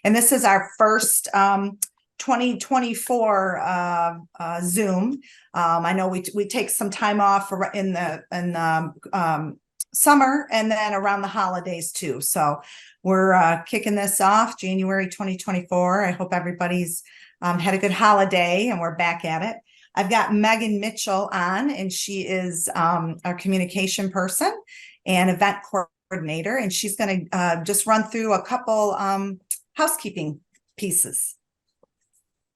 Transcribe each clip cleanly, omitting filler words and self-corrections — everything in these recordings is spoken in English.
And this is our first 2024 Zoom. I know we take some time off in the summer and then around the holidays too. So we're kicking this off January 2024. I hope everybody's had a good holiday and we're back at it. I've got Megan Mitchell on, and she is our communication person and event coordinator, and she's going to just run through a couple housekeeping pieces.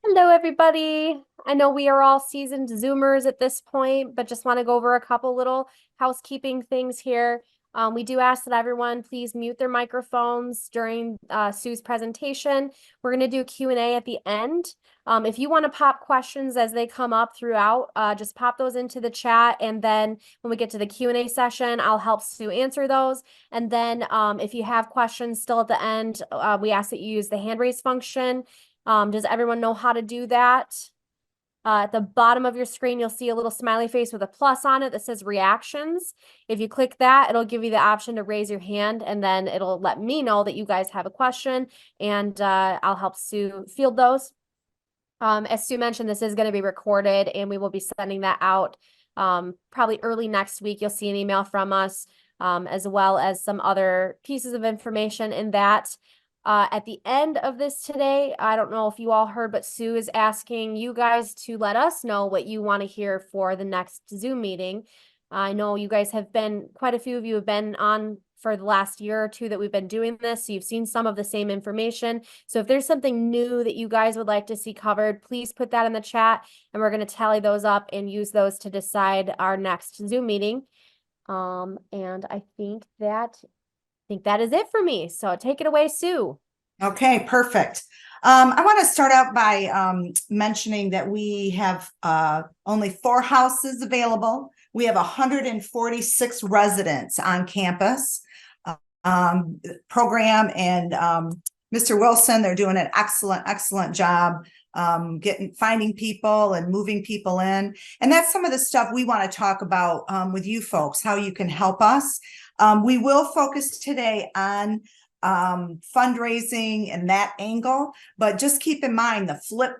Hello, everybody. I know we are all seasoned Zoomers at this point, but just want to go over a couple little housekeeping things here. We do ask that everyone please mute their microphones during Sue's presentation. We're going to do a Q&A at the end. If you want to pop questions as they come up throughout, just pop those into the chat. And then when we get to the Q&A session, I'll help Sue answer those. And then if you have questions still at the end, we ask that you use the hand raise function. Does everyone know how to do that? At the bottom of your screen, you'll see a little smiley face with a plus on it that says reactions. If you click that, it'll give you the option to raise your hand, and then it'll let me know that you guys have a question, and I'll help Sue field those. As Sue mentioned, this is going to be recorded, and we will be sending that out probably early next week. You'll see an email from us, as well as some other pieces of information in that. At the end of this today, I don't know if you all heard, but Sue is asking you guys to let us know what you want to hear for the next Zoom meeting. I know you guys have been, quite a few of you have been on for the last year or two that we've been doing this, so you've seen some of the same information. So if there's something new that you guys would like to see covered, please put that in the chat, and we're going to tally those up and use those to decide our next Zoom meeting. And I think that is it for me. So take it away, Sue. Okay, perfect. I want to start out by mentioning that we have only 4 houses available. We have 146 residents on campus. Program and Mr. Wilson, they're doing an excellent job finding people and moving people in. And that's some of the stuff we want to talk about with you folks, how you can help us. We will focus today on fundraising and that angle, but just keep in mind the flip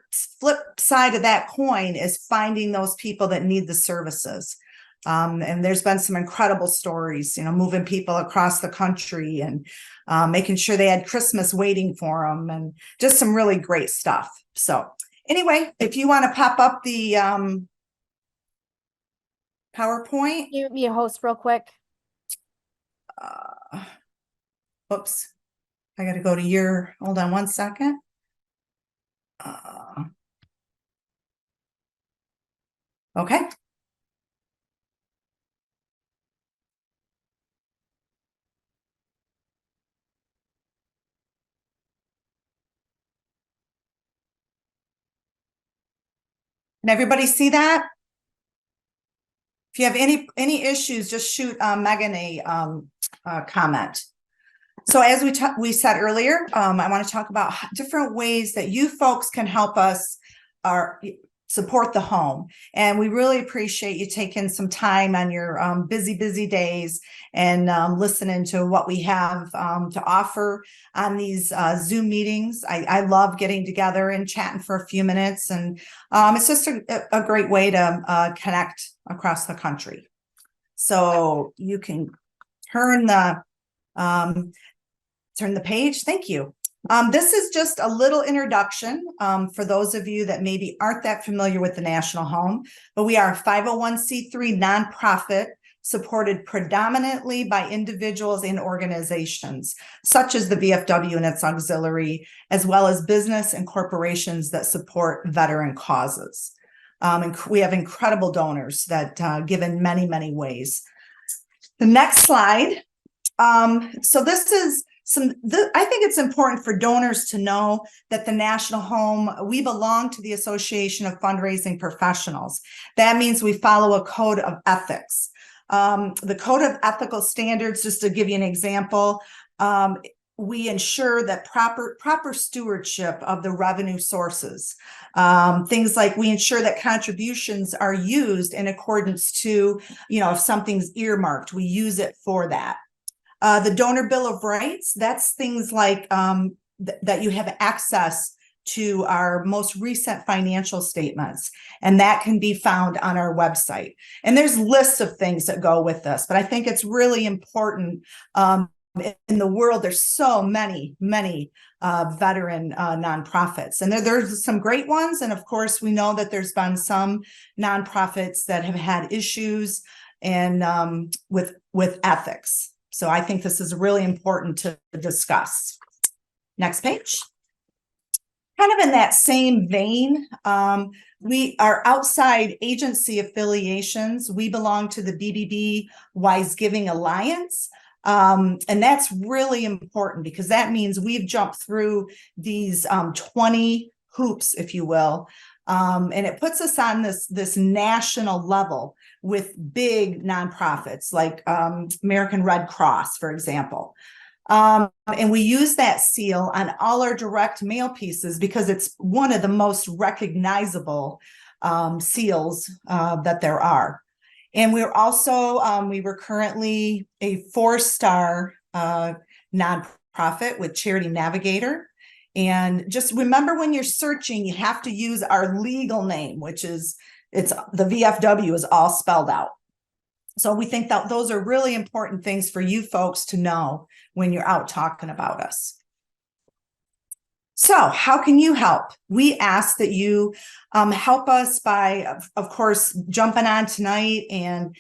side of that coin is finding those people that need the services. And there's been some incredible stories, moving people across the country and making sure they had Christmas waiting for them, and just some really great stuff. So anyway, if you want to pop up the PowerPoint. You host real quick. Oops, I got to go to hold on one second. Okay. Can everybody see that? If you have any issues, just shoot Megan a comment. So as we said earlier, I want to talk about different ways that you folks can help us support the home. And we really appreciate you taking some time on your busy days and listening to what we have to offer on these Zoom meetings. I love getting together and chatting for a few minutes, and it's just a great way to connect across the country. So you can turn the page. Thank you. This is just a little introduction for those of you that maybe aren't that familiar with the National Home, but we are a 501c3 nonprofit supported predominantly by individuals and organizations, such as the VFW and its auxiliary, as well as business and corporations that support veteran causes. And we have incredible donors that give in many ways. The next slide. So this is I think it's important for donors to know that the National Home, we belong to the Association of Fundraising Professionals. That means we follow a code of ethics. The code of ethical standards, just to give you an example, we ensure that proper stewardship of the revenue sources. Things like we ensure that contributions are used in accordance to, if something's earmarked, we use it for that. The Donor Bill of Rights, that's things like that you have access to our most recent financial statements, and that can be found on our website. And there's lists of things that go with this, but I think it's really important. In the world, there's so many veteran nonprofits, and there's some great ones, and of course we know that there's been some nonprofits that have had issues and with ethics. So I think this is really important to discuss. Next page. Kind of in that same vein, we are outside agency affiliations. We belong to the BBB Wise Giving Alliance. And that's really important because that means we've jumped through these 20 hoops, if you will. And it puts us on this national level with big nonprofits like American Red Cross, for example. And we use that seal on all our direct mail pieces because it's one of the most recognizable seals that there are. And we're also, we were currently a 4-star nonprofit with Charity Navigator. And just remember, when you're searching, you have to use our legal name, which is, the VFW is all spelled out. So we think that those are really important things for you folks to know when you're out talking about us. So how can you help? We ask that you help us by, of course, jumping on tonight and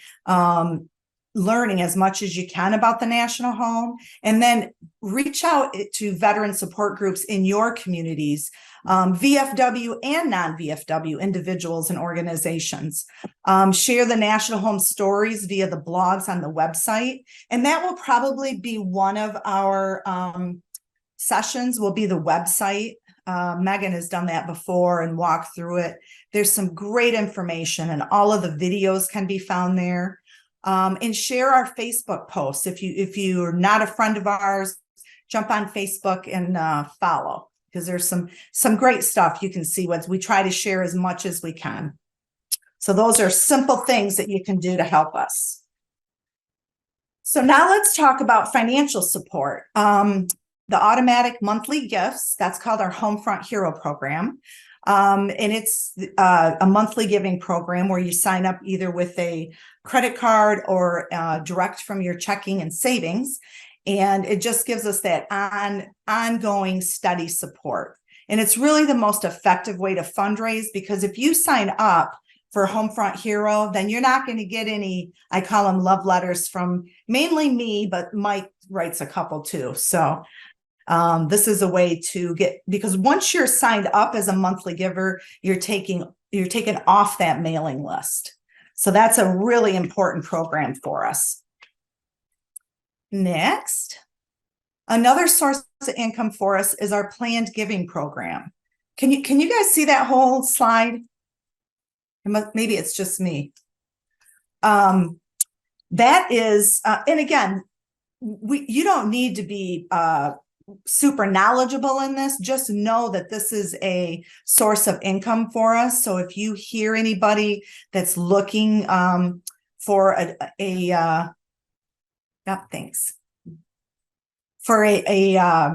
learning as much as you can about the National Home, and then reach out to veteran support groups in your communities, VFW and non-VFW individuals and organizations. Share the National Home stories via the blogs on the website, and that will probably be one of our sessions, will be the website. Megan has done that before and walked through it. There's some great information, and all of the videos can be found there. And share our Facebook posts. If you're not a friend of ours, jump on Facebook and follow, because there's some great stuff you can see. What we try to share as much as we can. So those are simple things that you can do to help us. So now let's talk about financial support. The automatic monthly gifts, that's called our Homefront Hero program. And it's a monthly giving program where you sign up either with a credit card or direct from your checking and savings. And it just gives us that ongoing steady support. And it's really the most effective way to fundraise, because if you sign up for Homefront Hero, then you're not going to get any, I call them love letters, from mainly me, but Mike writes a couple too. So this is a way to get, because once you're signed up as a monthly giver, you're taken off that mailing list. So that's a really important program for us. Next, another source of income for us is our planned giving program. Can you guys see that whole slide? Maybe it's just me. That is, and again, you don't need to be super knowledgeable in this. Just know that this is a source of income for us. So if you hear anybody that's looking for for a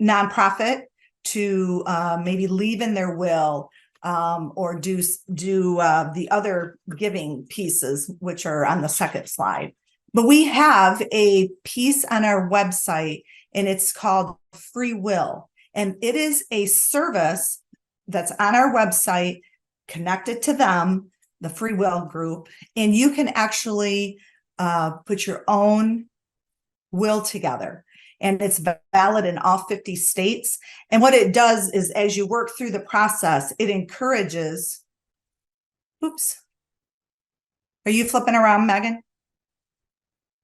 nonprofit to maybe leave in their will, or do the other giving pieces, which are on the second slide. But we have a piece on our website, and it's called Free Will. And it is a service that's on our website connected to them, the Free Will group. And you can actually put your own will together. And it's valid in all 50 states. And what it does is, as you work through the process, it encourages, oops. Are you flipping around, Megan?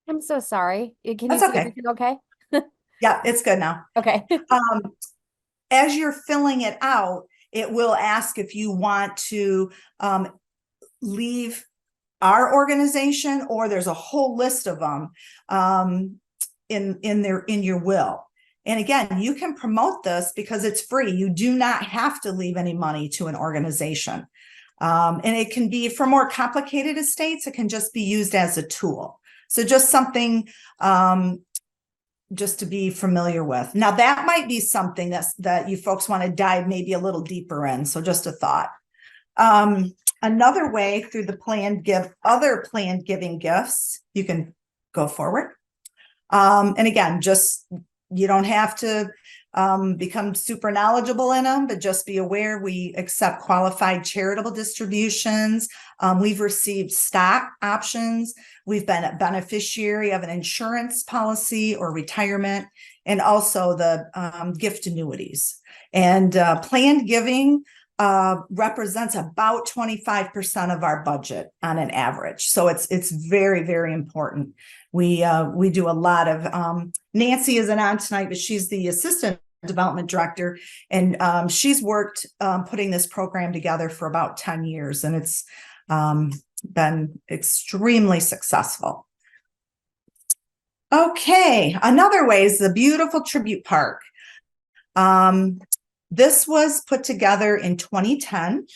I'm so sorry. Can you That's see okay. everything okay? Yeah, it's good now. Okay. As you're filling it out, it will ask if you want to leave our organization, or there's a whole list of them in your will. And again, you can promote this because it's free. You do not have to leave any money to an organization. And it can be, for more complicated estates, it can just be used as a tool. So just something just to be familiar with. Now that might be something that you folks want to dive maybe a little deeper in. So just a thought. Another way through the other planned giving gifts, you can go forward. And again, just, you don't have to become super knowledgeable in them, but just be aware we accept qualified charitable distributions. We've received stock options. We've been a beneficiary of an insurance policy or retirement, and also the gift annuities. And planned giving represents about 25% of our budget on an average. So it's very, very important. We do a lot of, Nancy isn't on tonight, but she's the assistant development director, and she's worked putting this program together for about 10 years, and it's been extremely successful. Okay, another way is the beautiful Tribute Park. This was put together in 2010.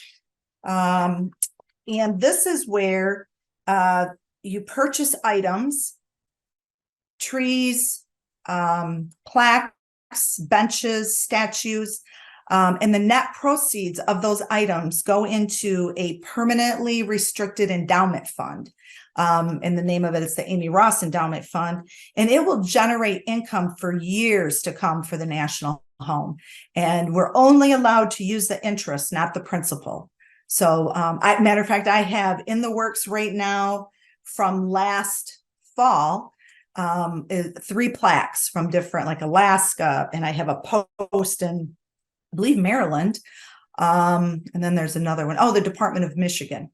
And this is where you purchase items, trees, plaques, benches, statues, and the net proceeds of those items go into a permanently restricted endowment fund. And the name of it is the Amy Ross Endowment Fund, and it will generate income for years to come for the National Home. And we're only allowed to use the interest, not the principal. So, matter of fact, I have in the works right now from last fall, 3 plaques from different, like Alaska, and I have a post in, I believe, Maryland. And then there's another one. Oh, the Department of Michigan.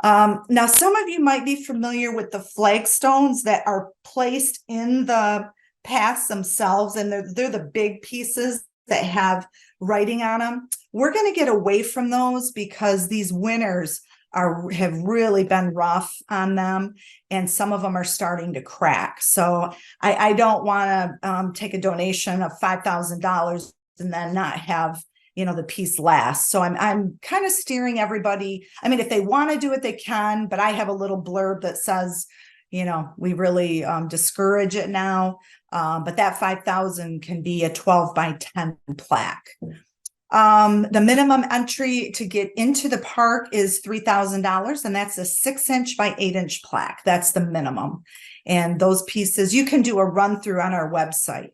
Now, some of you might be familiar with the flagstones that are placed in the paths themselves, and they're the big pieces that have writing on them. We're going to get away from those because these winters have really been rough on them, and some of them are starting to crack. So I don't want to take a donation of $5,000 and then not have, the piece last. So I'm kind of steering everybody. I mean, if they want to do it, they can, but I have a little blurb that says, we really discourage it now. But that 5,000 can be a 12 by 10 plaque. The minimum entry to get into the park is $3,000, and that's a 6-inch by 8-inch plaque. That's the minimum. And those pieces, you can do a run through on our website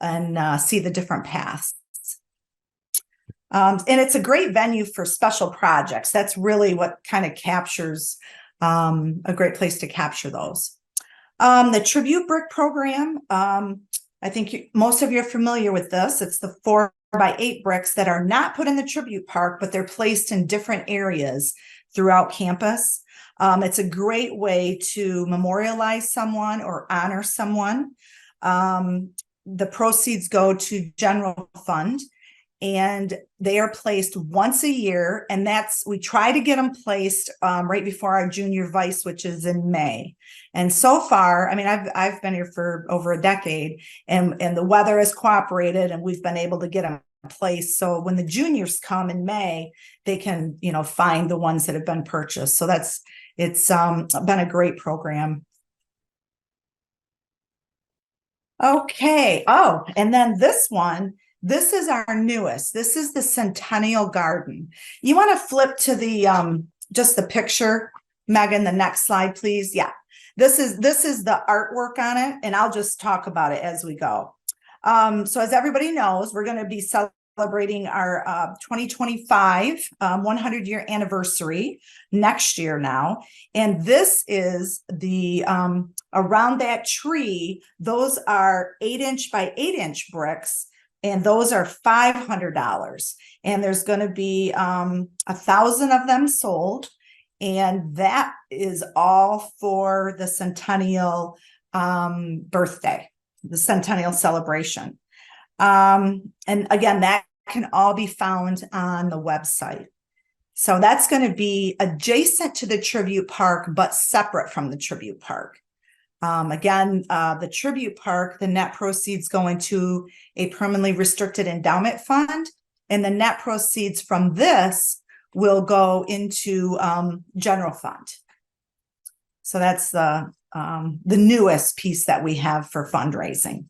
and see the different paths. And it's a great venue for special projects. That's really what kind of captures a great place to capture those. The Tribute Brick program, I think most of you are familiar with this. It's the 4 by 8 bricks that are not put in the Tribute Park, but they're placed in different areas throughout campus. It's a great way to memorialize someone or honor someone. The proceeds go to general fund, and they are placed once a year. And we try to get them placed right before our junior vice, which is in May. And so far, I mean, I've been here for over a decade, and the weather has cooperated, and we've been able to get them placed. So when the juniors come in May, they can, find the ones that have been purchased. So it's been a great program. Okay. Oh, and then this is our newest. This is the Centennial Garden. You want to flip to the just the picture, Megan, the next slide, please. Yeah. This is the artwork on it, and I'll just talk about it as we go. So as everybody knows, we're going to be celebrating our 2025 100-year anniversary next year now. And this is the around that tree. Those are 8-inch by 8-inch bricks, and those are $500. And there's going to be 1,000 of them sold. And that is all for the centennial birthday, the centennial celebration. And again, that can all be found on the website. So that's going to be adjacent to the Tribute Park, but separate from the Tribute Park. Again, the Tribute Park, the net proceeds go into a permanently restricted endowment fund, and the net proceeds from this will go into general fund. So that's the newest piece that we have for fundraising.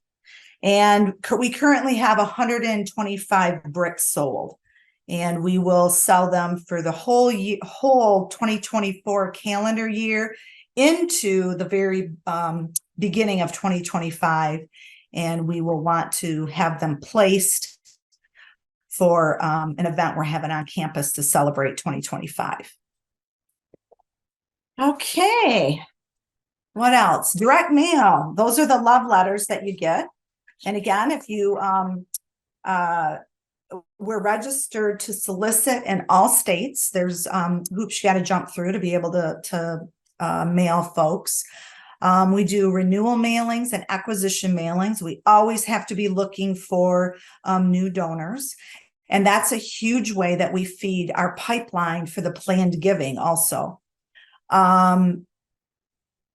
And we currently have 125 bricks sold. And we will sell them for the whole 2024 calendar year into the very beginning of 2025. And we will want to have them placed for an event we're having on campus to celebrate 2025. Okay. What else? Direct mail. Those are the love letters that you get. And again, if you we're registered to solicit in all states. There's hoops you got to jump through to be able to mail folks. We do renewal mailings and acquisition mailings. We always have to be looking for new donors. And that's a huge way that we feed our pipeline for the planned giving also.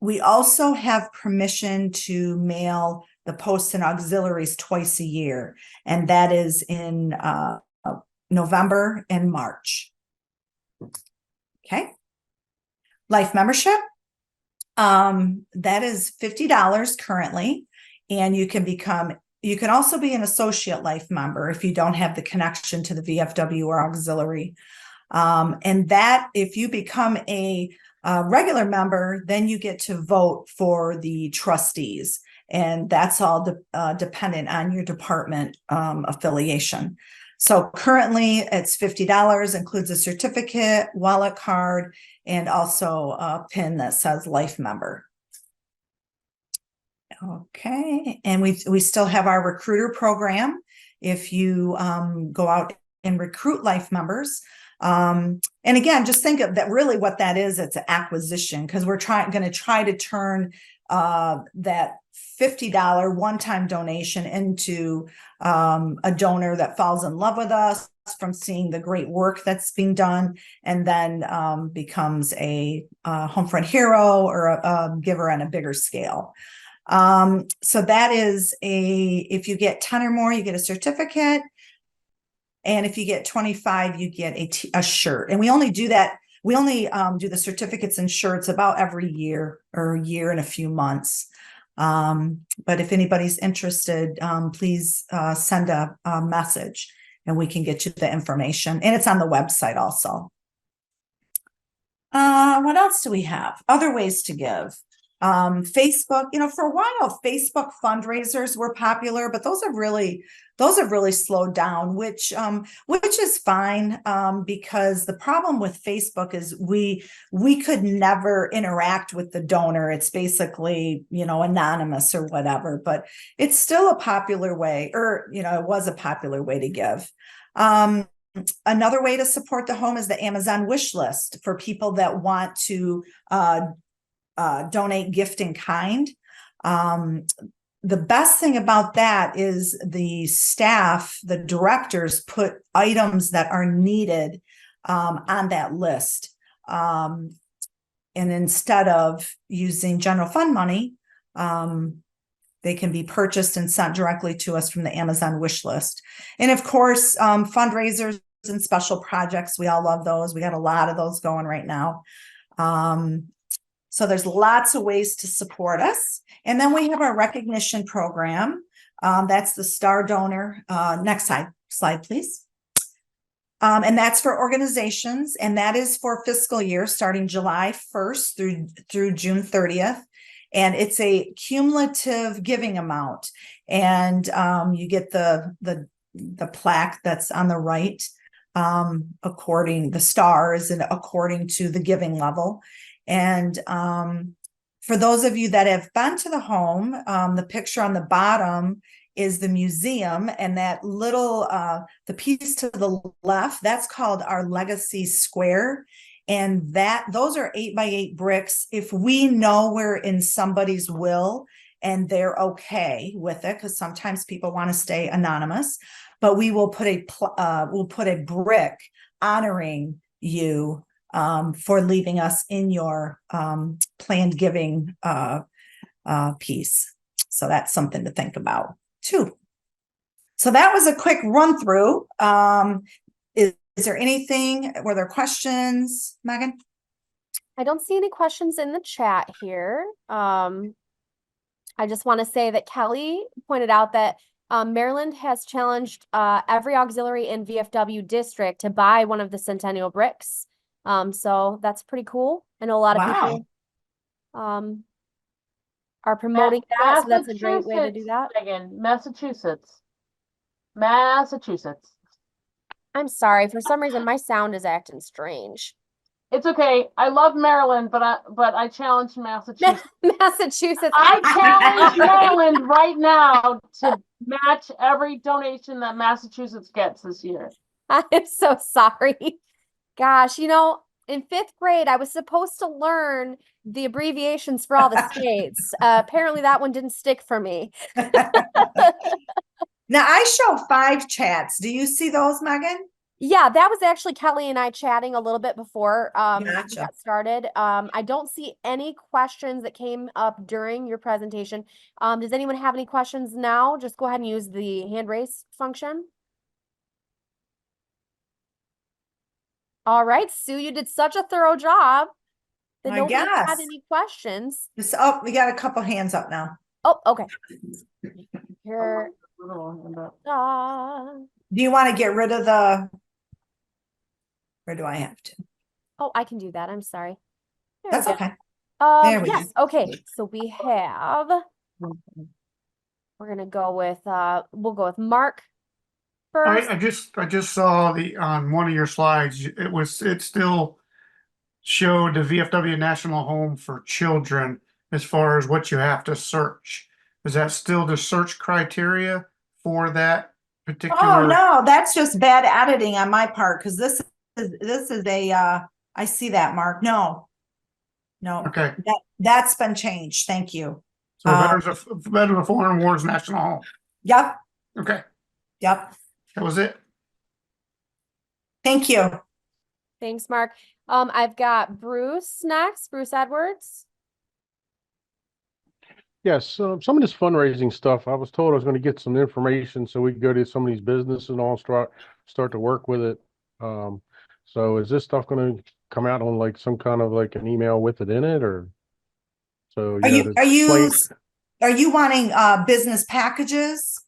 We also have permission to mail the posts and auxiliaries twice a year, and that is in November and March. Okay. Life membership. That is $50 currently, and you can also be an associate life member if you don't have the connection to the VFW or auxiliary. And that if you become a regular member, then you get to vote for the trustees. And that's all dependent on your department affiliation. So currently it's $50, includes a certificate, wallet card, and also a pin that says life member. Okay, and we still have our recruiter program. If you go out and recruit life members, and again, just think of that. Really, what that is, it's an acquisition, because we're going to try to turn that $50 one-time donation into a donor that falls in love with us from seeing the great work that's being done, and then becomes a home front hero or a giver on a bigger scale. So that is if you get 10 or more, you get a certificate. And if you get 25, you get a shirt. And we only do that. We only do the certificates and shirts about every year or a year and a few months. But if anybody's interested, please send a message and we can get you the information. And it's on the website also. What else do we have? Other ways to give. Facebook, for a while, Facebook fundraisers were popular, but those have really slowed down, which is fine, because the problem with Facebook is we could never interact with the donor. It's basically, anonymous or whatever, but it's still a popular way, or, it was a popular way to give. Another way to support the home is the Amazon wish list for people that want to donate gift in kind. The best thing about that is the staff, the directors, put items that are needed on that list. And instead of using general fund money, they can be purchased and sent directly to us from the Amazon wish list. And of course, fundraisers and special projects, we all love those. We got a lot of those going right now. So there's lots of ways to support us. And then we have our recognition program. That's the Star Donor. Next slide, please. And that's for organizations. And that is for fiscal year starting July 1st through June 30th. And it's a cumulative giving amount. And you get the plaque that's on the right, according the stars and according to the giving level. And for those of you that have been to the home, the picture on the bottom is the museum, and that little the piece to the left, that's called our Legacy Square. And those are 8x8 bricks. If we know we're in somebody's will and they're okay with it, because sometimes people want to stay anonymous, but we will put a brick honoring you for leaving us in your planned giving piece. So that's something to think about too. So that was a quick run through. Is there anything, were there questions, Megan? I don't see any questions in the chat here. I just want to say that Kelly pointed out that Maryland has challenged every auxiliary in VFW district to buy one of the Centennial bricks. So that's pretty cool. I know a lot of Wow. people are promoting that, so that's a great way to do that. Megan, Massachusetts. Massachusetts. I'm sorry, for some reason my sound is acting strange. It's okay. I love Maryland, but I challenge Massachusetts. Massachusetts. I challenge Maryland right now to match every donation that Massachusetts gets this year. I'm so sorry. Gosh, you know, in 5th grade, I was supposed to learn the abbreviations for all the states. Apparently that one didn't stick for me. Now I show 5 chats. Do you see those, Megan? Yeah, that was actually Kelly and I chatting a little bit before we Gotcha. got started. I don't see any questions that came up during your presentation. Does anyone have any questions now? Just go ahead and use the hand raise function. All right, Sue, you did such a thorough job that I nobody had guess. any questions. Oh, we got a couple hands up now. Oh, okay. Here. Do you want to get rid of the, or do I have to? Oh, I can do that. I'm sorry. There we That's go. okay. There we Yes. go. Okay. So we have, we're gonna go with we'll go with Mark first. I just saw on one of your slides, it still showed the VFW National Home for Children as far as what you have to search. Is that still the search criteria for that particular? Oh, no, that's just bad editing on my part because this is a I see that, Mark. No. Okay, That's been changed. Thank you. so Veterans of Foreign Wars National Home. Yep. Okay, Yep. that was it. Thank you. Thanks, Mark. I've got Bruce next, Bruce Edwards. Yes, some of this fundraising stuff, I was told I was going to get some information so we could go to some of these businesses and all start to work with it. So is this stuff going to come out on like some kind of like an email with it in it, or so? Are you wanting business packages?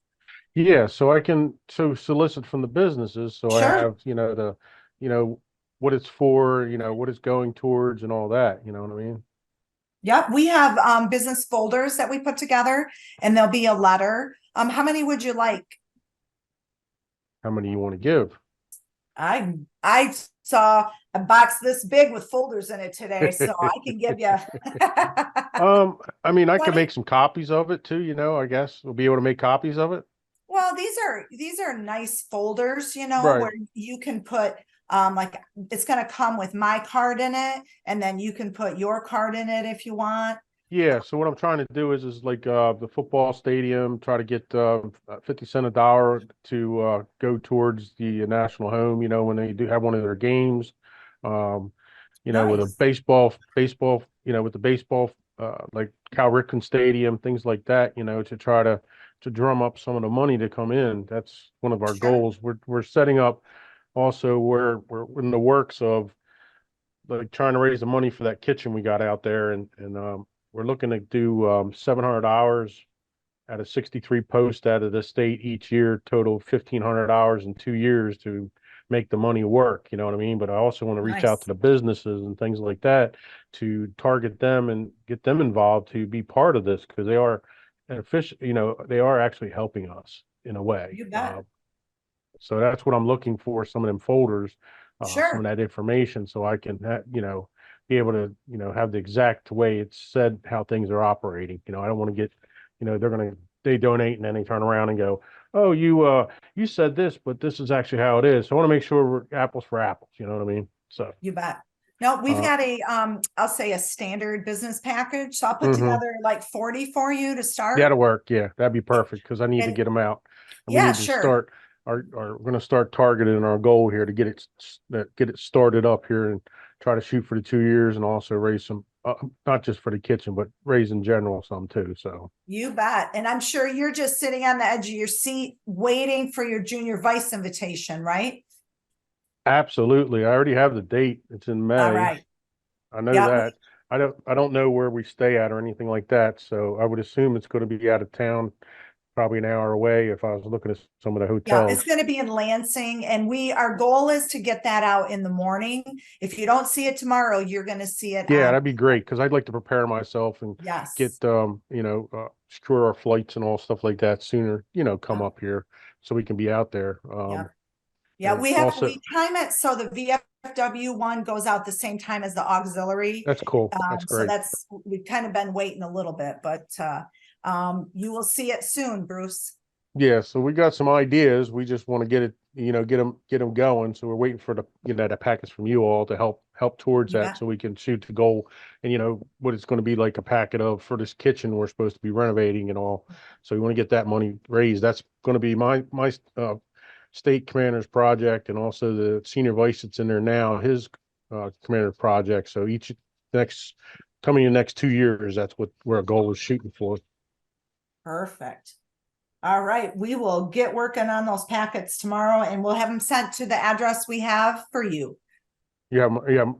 Yeah, so I can solicit from the businesses, so I Sure. have what it's for, what it's going towards, and all that. You know what I mean? Yep, we have business folders that we put together, and there'll be a letter. How many would you like? How many you want to give? I saw a box this big with folders in it today, so I can give you. I mean, I could 20? make some copies of it too. I guess we'll be able to make copies of it. Well, these are nice folders, Right. where you can put like it's going to come with my card in it, and then you can put your card in it if you want. Yeah, so what I'm trying to do is like the football stadium, try to get 50 cent a dollar to go towards the national home, when they do have one of their games. With a Nice. baseball, with the baseball like Cal Ripken Stadium, things like that, to try to drum up some of the money to come in. That's one of our Sure. goals. We're setting up also we're in the works of like trying to raise the money for that kitchen we got out there, and we're looking to do 700 hours at a 63 post out of the state each year, total 1,500 hours in 2 years to make the money work. You know what I mean? But I also want to reach out Nice. to the businesses and things like that to target them and get them involved to be part of this, because they are they are actually helping us in a way. You bet. So that's what I'm looking for, some of them folders, Sure. some of that information, so I can, be able to, have the exact way it's said how things are operating. I don't want to get, they donate and then they turn around and go, oh, you said this, but this is actually how it is. So I want to make sure we're apples for apples. You know what I mean? So You bet. No, we've Uh, got I'll say a standard business package. So I'll put Mhm. together like 40 for you to start. that'll work. Yeah, that'd be perfect, because I need to And- get them out. And Yeah, we need to sure. start we're going to start targeting our goal here to get it started up here and try to shoot for the 2 years, and also raise some, not just for the kitchen, but raise in general some too. So You bet. And I'm sure you're just sitting on the edge of your seat waiting for your junior vice invitation, right? absolutely, I already have the date. It's in May. All right. I know Yeah, that. I don't know where we stay at or anything like that, so I would assume it's gonna be out of town, probably an hour away if I was looking at some of the Yeah, hotels. it's gonna be in Lansing, and our goal is to get that out in the morning. If you don't see it tomorrow, you're gonna see it Yeah, on, that'd be great, because I'd like to prepare myself and yes. get, secure our flights and all stuff like that sooner, come Yeah. up here so we can be out there. Yep. Yeah, and we also, time it so the VFW one goes out the same time as the auxiliary. that's cool. That's So great. we've kind of been waiting a little bit, but you will see it soon, Bruce. Yeah, so we got some ideas. We just want to get it, get them going. So we're waiting for the packets from you all to help towards You that, bet. so we can shoot the goal. And what it's going to be like a packet of for this kitchen we're supposed to be renovating and all. So we want to get that money raised. That's going to be my state commander's project, and also the senior vice that's in there now, his commander project. So coming in the next 2 years, that's what our goal is shooting for. Perfect. All right, we will get working on those packets tomorrow, and we'll have them sent to the address we have for you. Yeah,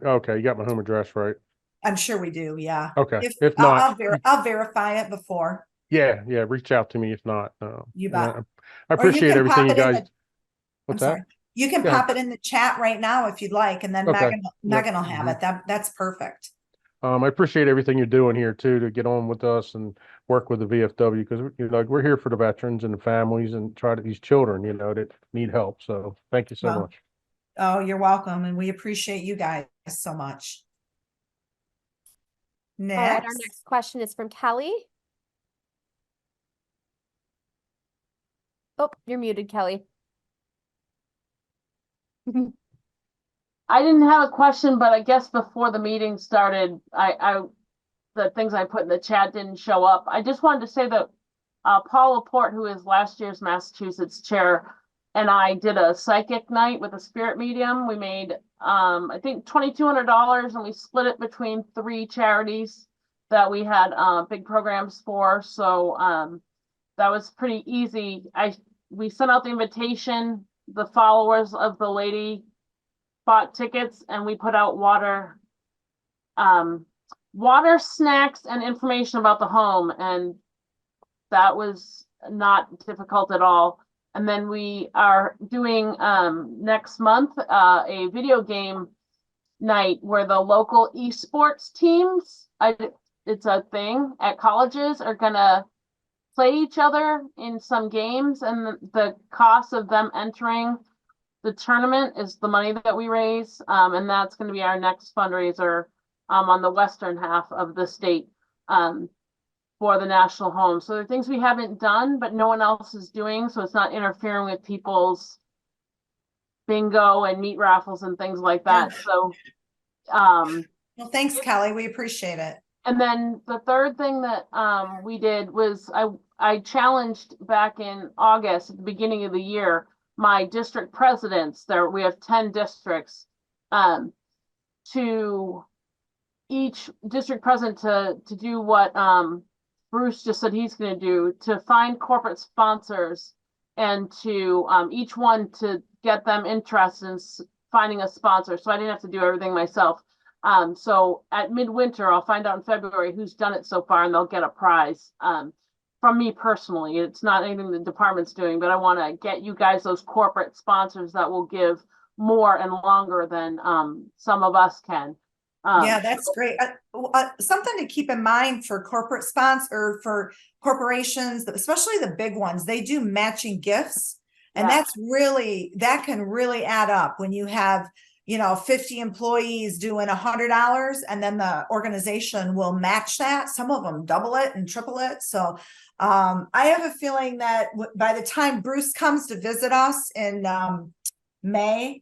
okay, you got my home address, right? I'm sure we do, yeah. Okay, if not, I'll verify it before. yeah, reach out to me if not. You bet. I Or you appreciate can everything pop you it in guys. the- What's I'm that? sorry. You can Go ahead. pop it in the chat right now if you'd like, and then Okay. Megan will Yep. have it. That's perfect. I appreciate everything you're doing here too, to get on with us and work with the VFW, because we're here for the veterans and the families, and these children, that need help. So thank you so Well, much. Oh, you're welcome, and we appreciate you guys so much. All right, our Next. next question is from Kelly. Oh, you're muted, Kelly. I didn't have a question, but I guess before the meeting started, the things I put in the chat didn't show up. I just wanted to say that Paul Laporte, who is last year's Massachusetts chair, and I did a psychic night with a spirit medium. We made I think $2,200, and we split it between 3 charities that we had big programs for. So that was pretty easy. We sent out the invitation. The followers of the lady bought tickets, and we put out water, snacks, and information about the home, and that was not difficult at all. And then we are doing next month a video game night where the local esports teams, it's a thing at colleges, are gonna play each other in some games, and the cost of them entering the tournament is the money that we raise, and that's going to be our next fundraiser on the western half of the state for the national home. So there are things we haven't done, but no one else is doing, so it's not interfering with people's bingo and meat raffles and things like that. So Well, thanks, Kelly. We appreciate it. and then the third thing that we did was I challenged back in August, at the beginning of the year, my district presidents, we have 10 districts, to each district president to do what Bruce just said he's going to do, to find corporate sponsors, and to each one to get them interested in finding a sponsor. So I didn't have to do everything myself. So at midwinter, I'll find out in February who's done it so far, and they'll get a prize from me personally. It's not anything the department's doing, but I want to get you guys those corporate sponsors that will give more and longer than some of us can. Yeah, that's great. Something to keep in mind for corporate sponsor, for corporations, especially the big ones, they do matching gifts. And Yeah. that can really add up when you have, 50 employees doing $100, and then the organization will match that. Some of them double it and triple it. So I have a feeling that by the time Bruce comes to visit us in May,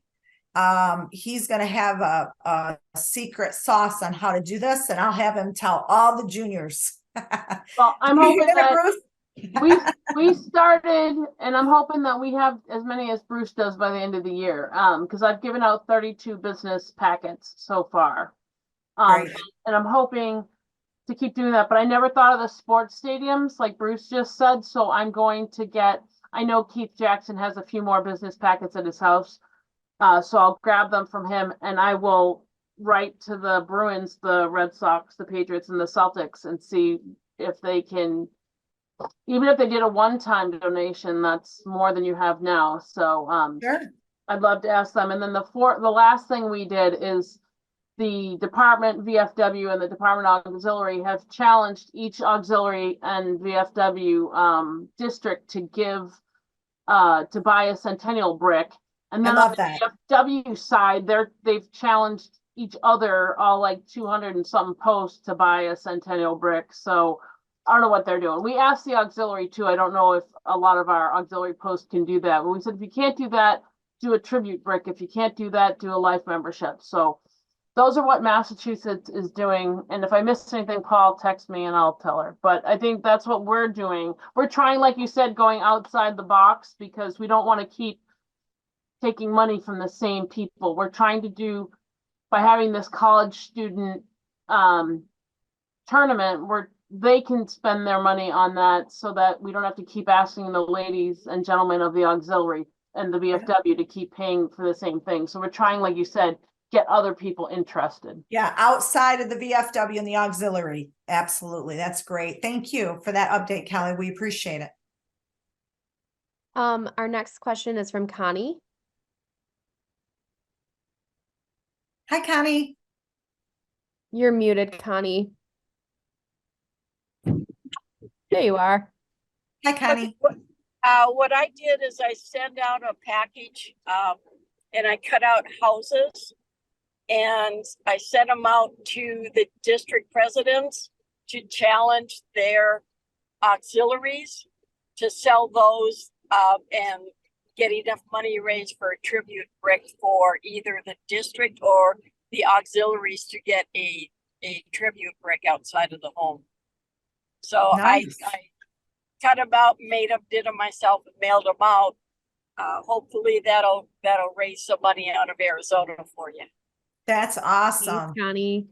he's going to have a secret sauce on how to do this, and I'll have him tell all the juniors. Well, I'm You hoping hear that, that Bruce? we started, and I'm hoping that we have as many as Bruce does by the end of the year. Because I've given out 32 business packets so far. Great. And I'm hoping to keep doing that, but I never thought of the sports stadiums like Bruce just said. So I'm going to I know Keith Jackson has a few more business packets at his house. So I'll grab them from him, and I will write to the Bruins, the Red Sox, the Patriots, and the Celtics and see if they can, even if they did a one-time donation, that's more than you have now. So Sure. I'd love to ask them. And then the last thing we did is the department VFW and the Department of Auxiliary have challenged each auxiliary and VFW district to give to buy a Centennial brick. And I then love on that. the VFW side, they've challenged each other, all like 200 and something posts, to buy a Centennial brick. So I don't know what they're doing. We asked the auxiliary too. I don't know if a lot of our auxiliary posts can do that. But we said, if you can't do that, do a tribute brick. If you can't do that, do a life membership. So those are what Massachusetts is doing. And if I missed anything, Paul, text me and I'll tell her. But I think that's what we're doing. We're trying, like you said, going outside the box because we don't want to keep taking money from the same people. We're trying to do, by having this college student tournament where they can spend their money on that so that we don't have to keep asking the ladies and gentlemen of the auxiliary and the VFW to keep paying for the same thing. So we're trying, like you said, get other people interested. Yeah, outside of the VFW and the auxiliary. Absolutely. That's great. Thank you for that update, Kelly. We appreciate it. Our next question is from Connie. Hi, Connie. You're muted, Connie. There you are. Hi, Connie. What I did is I sent out a package, and I cut out houses and I sent them out to the district presidents to challenge their auxiliaries to sell those, and get enough money raised for a tribute brick for either the district or the auxiliaries to get a tribute brick outside of the home. So Nice. I cut them out, did them myself and mailed them out. Hopefully that'll raise some money out of Arizona for you. That's Thanks, awesome. Connie.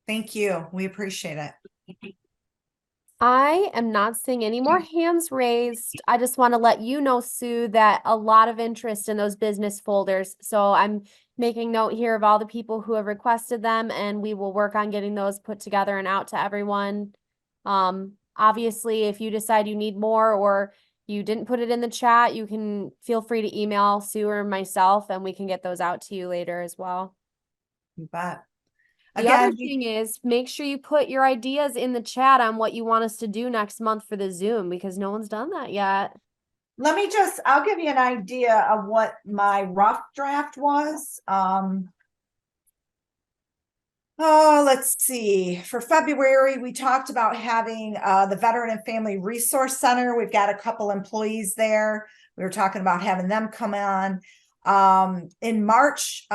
Thank you. We appreciate it. I am not seeing any more hands raised. I just want to let you know, Sue, that a lot of interest in those business folders. So I'm making note here of all the people who have requested them, and we will work on getting those put together and out to everyone. Obviously, if you decide you need more or you didn't put it in the chat, you can feel free to email Sue or myself, and we can get those out to you later as well. You bet. The other Again, thing is, make sure you put your ideas in the chat on what you want us to do next month for the Zoom, because no one's done that yet. I'll give you an idea of what my rough draft was. Let's see. For February, we talked about having the Veteran and Family Resource Center. We've got a couple employees there. We were talking about having them come on. In March,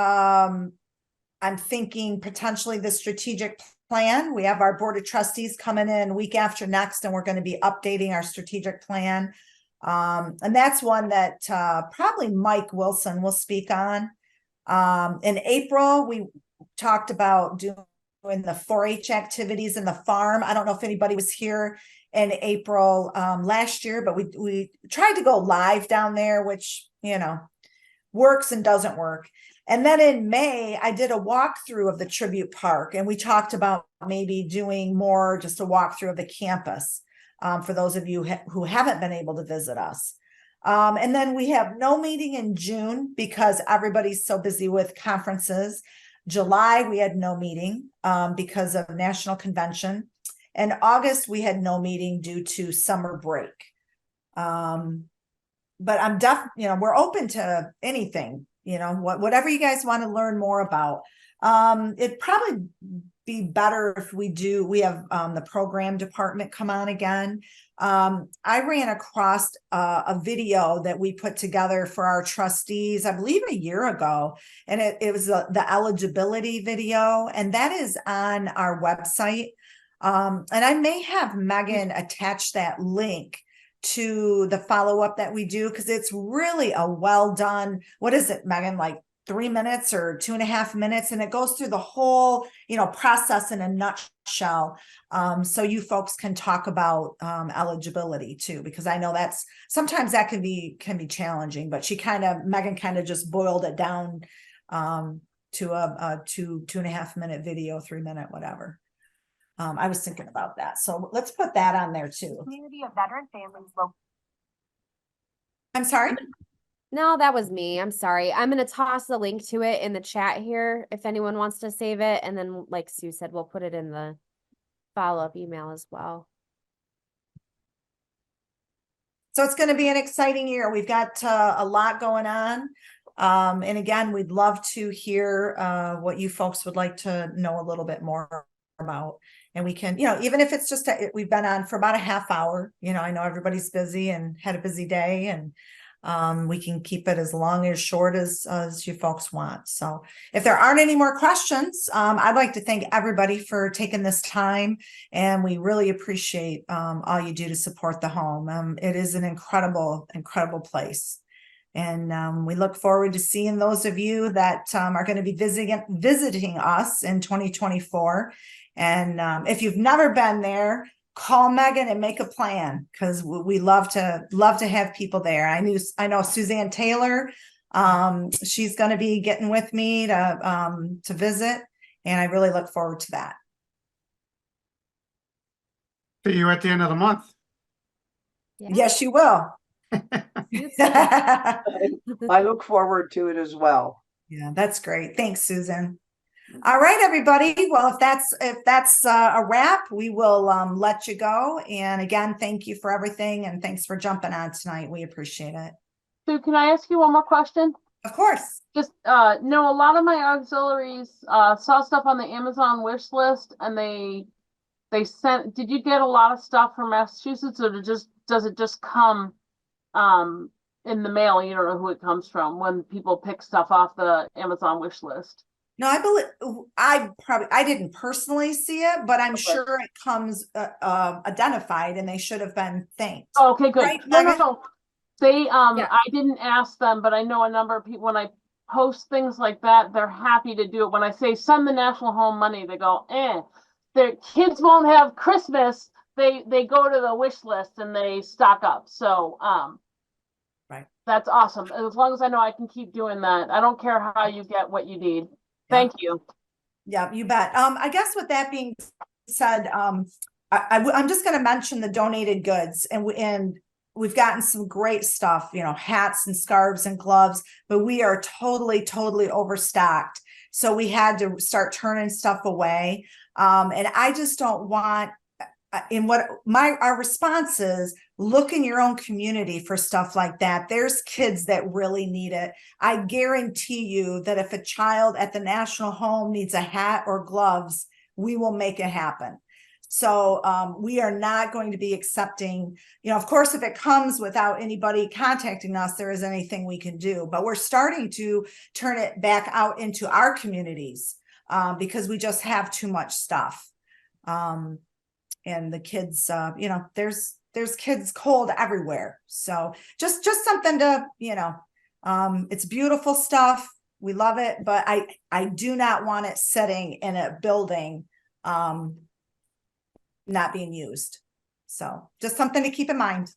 I'm thinking potentially the strategic plan. We have our board of trustees coming in week after next, and we're going to be updating our strategic plan. And that's one that probably Mike Wilson will speak on. In April, we talked about doing the 4-H activities in the farm. I don't know if anybody was here in April last year, but we tried to go live down there, which, works and doesn't work. And then in May, I did a walkthrough of the Tribute Park, and we talked about maybe doing more, just a walkthrough of the campus for those of you who haven't been able to visit us. And then we have no meeting in June because everybody's so busy with conferences. July, we had no meeting because of National Convention. And August, we had no meeting due to summer break. But I'm we're open to anything, whatever you guys want to learn more about. It'd probably be better if we have the program department come on again. I ran across a video that we put together for our trustees, I believe a year ago, and it was the eligibility video, and that is on our website. And I may have Megan attach that link to the follow-up that we do, because it's really a well done, what is it, Megan, like 3 minutes or 2.5 minutes, and it goes through the whole process in a nutshell, so you folks can talk about eligibility too, because I know sometimes that can be challenging, but Megan kind of just boiled it down to a 2.5 minute video, 3 minute, whatever. I was thinking about that. So let's put that on there too. Community of veteran families. I'm sorry. No, that was me. I'm sorry. I'm gonna toss the link to it in the chat here if anyone wants to save it. And then, like Sue said, we'll put it in the follow-up email as well. So it's going to be an exciting year. We've got a lot going on. And again, we'd love to hear what you folks would like to know a little bit more about. And we can, even if it's just, we've been on for about a half hour, I know everybody's busy and had a busy day, and we can keep it as long as short as you folks want. So if there aren't any more questions, I'd like to thank everybody for taking this time, and we really appreciate all you do to support the home. It is an incredible, incredible place. And we look forward to seeing those of you that are going to be visiting us in 2024. And if you've never been there, call Megan and make a plan, because we love to have people there. I know Suzanne Taylor, she's going to be getting with me to visit, and I really look forward to that. See you at the end of the month. Yeah. Yes, you will. Yeah. I look forward to it as well. Yeah, that's great. Thanks, Susan. All right, everybody. Well, if that's a wrap, we will let you go. And again, thank you for everything, and thanks for jumping on tonight. We appreciate it. Sue, can I ask you one more question? Of course. Just no, a lot of my auxiliaries saw stuff on the Amazon wish list, and they sent. Did you get a lot of stuff from Massachusetts, or does it just come in the mail? You don't know who it comes from when people pick stuff off the Amazon wish list. No, I didn't personally see it, but I'm sure it comes identified, and they should have been thanked. Oh, okay, good. Right, No. Megan? They Yeah. I didn't ask them, but I know a number of people, when I post things like that, they're happy to do it. When I say send the National Home money, they go, their kids won't have Christmas. They go to the wish list and they stock up. So Right. That's awesome. As long as I know I can keep doing that. I don't care how you get what you need. Thank you. Yeah, you bet. I guess with that being said, I'm just going to mention the donated goods, and we've gotten some great stuff, hats and scarves and gloves, but we are totally overstocked. So we had to start turning stuff away. And I just don't want, our response is, look in your own community for stuff like that. There's kids that really need it. I guarantee you that if a child at the National Home needs a hat or gloves, we will make it happen. So we are not going to be accepting, of course, if it comes without anybody contacting us, there is anything we can do, but we're starting to turn it back out into our communities because we just have too much stuff. And the kids, there's kids cold everywhere. So just something to, it's beautiful stuff. We love it, but I do not want it sitting in a building, not being used. So just something to keep in mind.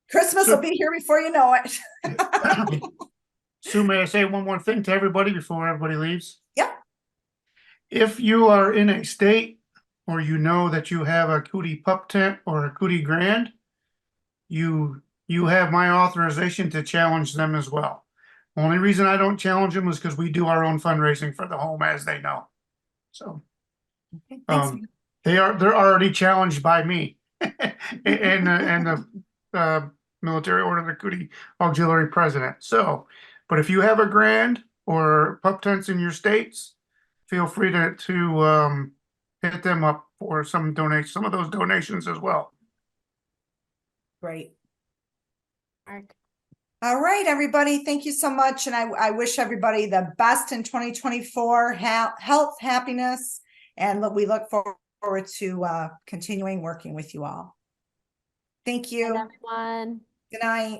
Christmas will be here before you know it. Sue, may I say one more thing to everybody before everybody leaves? Yep. If you are in a state, or that you have a Cootie Pup Tent or a Cootie Grand, you have my authorization to challenge them as well. Only reason I don't challenge them is because we do our own fundraising for the home, as they know. So Okay, thanks. they're already challenged by me and the Military Order of the Cootie Auxiliary President. So, but if you have a Grand or pup tents in your states, feel free to hit them up for some of those donations as well. Great. Mark. All right, everybody. Thank you so much. And I wish everybody the best in 2024, health, happiness, and we look forward to continuing working with you all. Thank you. Bye, everyone. Good night.